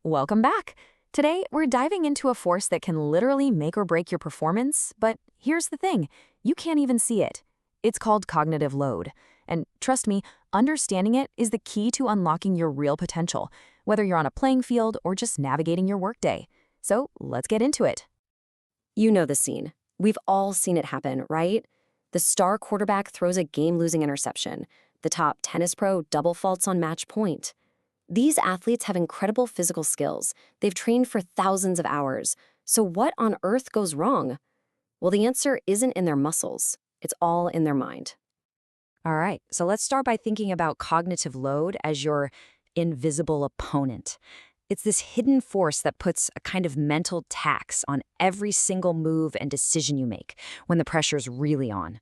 Welcome back. Today, we're diving into a force that can literally make or break your performance, but here's the thing, you can't even see it. It's called cognitive load. And trust me, understanding it is the key to unlocking your real potential, whether you're on a playing field or just navigating your workday. So let's get into it. You know the scene. We've all seen it happen, right? The star quarterback throws a game-losing interception. The top tennis pro double faults on match point. These athletes have incredible physical skills. They've trained for thousands of hours. So what on earth goes wrong? Well, the answer isn't in their muscles. It's all in their mind. All right, so let's start by thinking about cognitive load as your invisible opponent. It's this hidden force that puts a kind of mental tax on every single move and decision you make when the pressure's really on.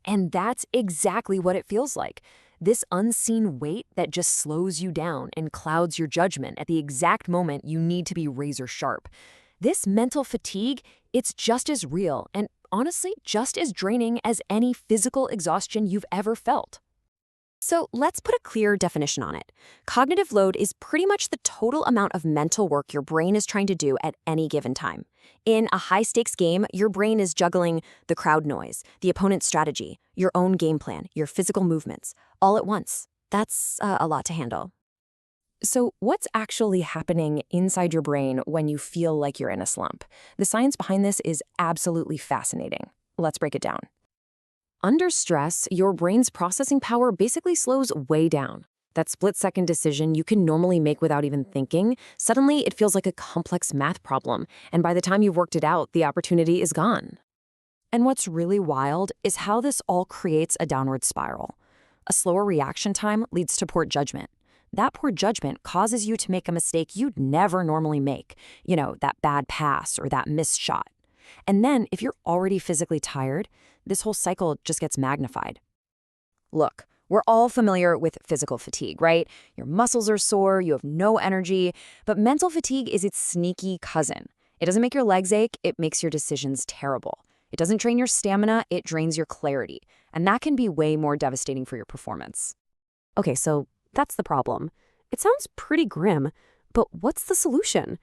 And that's exactly what it feels like. This unseen weight that just slows you down and clouds your judgment at the exact moment you need to be razor sharp. This mental fatigue, it's just as real and honestly just as draining as any physical exhaustion you've ever felt. So let's put a clear definition on it. Cognitive load is pretty much the total amount of mental work your brain is trying to do at any given time. In a high-stakes game, your brain is juggling the crowd noise, the opponent's strategy, your own game plan, your physical movements, all at once. That's a lot to handle. So what's actually happening inside your brain when you feel like you're in a slump? The science behind this is absolutely fascinating. Let's break it down. Under stress, your brain's processing power basically slows way down. That split-second decision you can normally make without even thinking, suddenly it feels like a complex math problem, and by the time you've worked it out, the opportunity is gone. And what's really wild is how this all creates a downward spiral. A slower reaction time leads to poor judgment. That poor judgment causes you to make a mistake you'd never normally make, that bad pass or that missed shot. And then, if you're already physically tired, this whole cycle just gets magnified. Look, we're all familiar with physical fatigue, right? Your muscles are sore, you have no energy, but mental fatigue is its sneaky cousin. It doesn't make your legs ache, it makes your decisions terrible. It doesn't drain your stamina, it drains your clarity. And that can be way more devastating for your performance. Okay, so that's the problem. It sounds pretty grim, but what's the solution?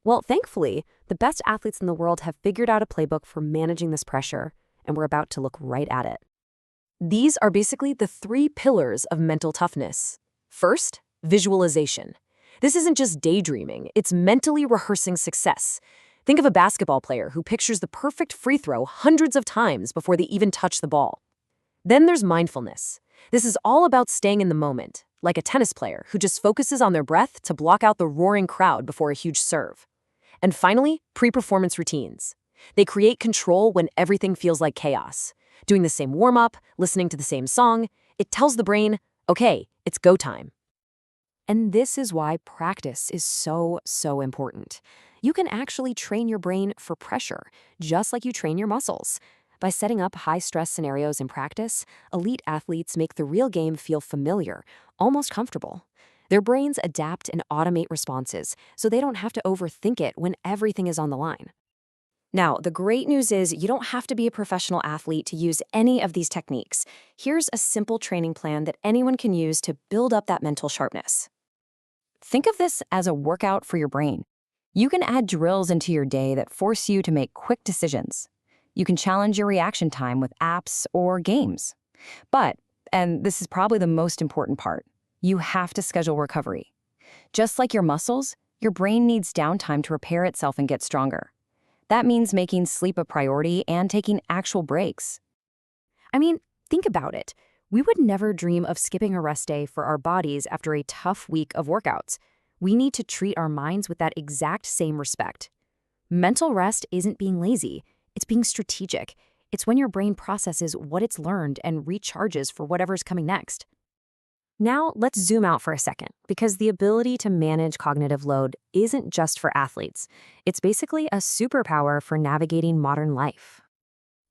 Well, thankfully, the best athletes in the world have figured out a playbook for managing this pressure, and we're about to look right at it. These are basically the 3 pillars of mental toughness. First, visualization. This isn't just daydreaming, it's mentally rehearsing success. Think of a basketball player who pictures the perfect free throw hundreds of times before they even touch the ball. Then there's mindfulness. This is all about staying in the moment, like a tennis player who just focuses on their breath to block out the roaring crowd before a huge serve. And finally, pre-performance routines. They create control when everything feels like chaos. Doing the same warm-up, listening to the same song, it tells the brain, okay, it's go time. And this is why practice is so important. You can actually train your brain for pressure, just like you train your muscles. By setting up high-stress scenarios in practice, elite athletes make the real game feel familiar, almost comfortable. Their brains adapt and automate responses, so they don't have to overthink it when everything is on the line. Now, the great news is you don't have to be a professional athlete to use any of these techniques. Here's a simple training plan that anyone can use to build up that mental sharpness. Think of this as a workout for your brain. You can add drills into your day that force you to make quick decisions. You can challenge your reaction time with apps or games. But, and this is probably the most important part, you have to schedule recovery. Just like your muscles, your brain needs downtime to repair itself and get stronger. That means making sleep a priority and taking actual breaks. I mean, think about it. We would never dream of skipping a rest day for our bodies after a tough week of workouts. We need to treat our minds with that exact same respect. Mental rest isn't being lazy, it's being strategic. It's when your brain processes what it's learned and recharges for whatever's coming next. Now, let's zoom out for a second, because the ability to manage cognitive load isn't just for athletes. It's basically a superpower for navigating modern life.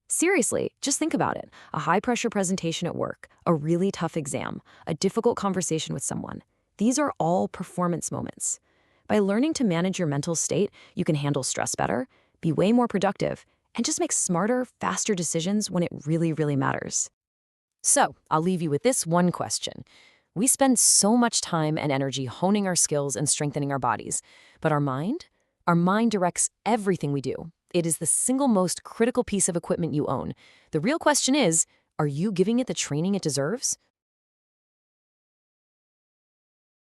Seriously, just think about it. A high-pressure presentation at work, a really tough exam, a difficult conversation with someone. These are all performance moments. By learning to manage your mental state, you can handle stress better, be way more productive, and just make smarter, faster decisions when it really matters. So, I'll leave you with this one question. We spend so much time and energy honing our skills and strengthening our bodies. But our mind? Our mind directs everything we do. It is the single most critical piece of equipment you own. The real question is, are you giving it the training it deserves?